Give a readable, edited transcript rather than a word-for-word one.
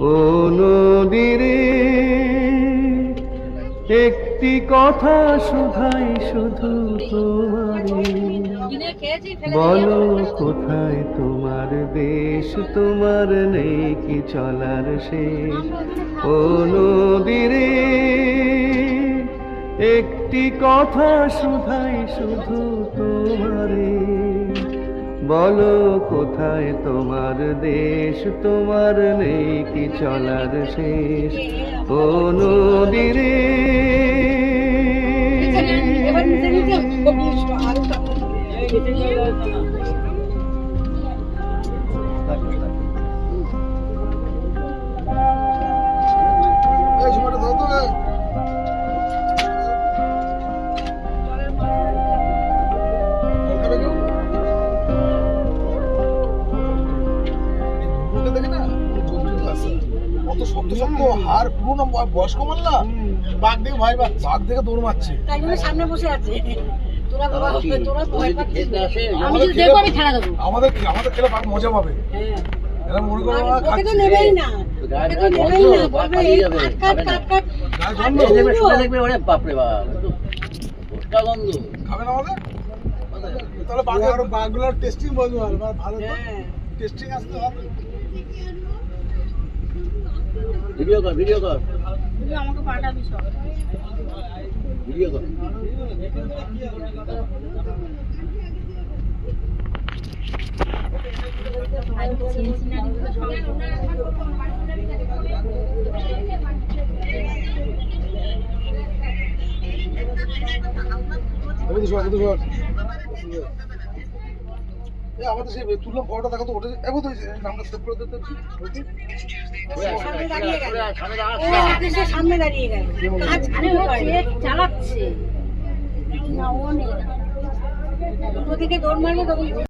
ও নদীরে একটি কথা শুধাই শুধু তোমারে, বলো কোথায় তোমার দেশ, তোমার নেই কি চলার শেষ। ও নদীরে একটি কথা শুধাই শুধু তোমারে, বলো কোথায় তোমার দেশ, তোমার নেই কি চলার শেষ। ও নদীরে হার পুরো বয়স্ক মাল্লা বাঘ দেখে ভাই বাঘ দেখে দৌড় মারছে, তাই জন্য সামনে বসে আছে। তোরা বাবা তোরা ভয় পাচ্ছিস, আমি যদি দেখো আমি ছেড়ে দেবো। আমাদের খেলে বাঘ মজা পাবে। এরা মনে করো ওকে তো নেবেই না, ওকে তো নেবেই না, বলবে কাট কাট কাট কাট দেখবে শুনে দেখবে ওরে বাপ রে বাপ ভুট্টা গন্ধ খাবে না আমাদের। তাহলে বাঘগুলোর টেস্টিং বলবো আর ভালো টেস্টিং আসতে হবে। ভিডিও কর তুই আমাকে পাঠাবি সব ভিডিও কর। আমাদের সেই তুললাম ফটোটা দেখো তো, ওটা এবার তো নামটা সেভ করে দিতে সামনে দাঁড়িয়ে গেল, চালাচ্ছে দুটো দিকে দৌড় মারবে তখন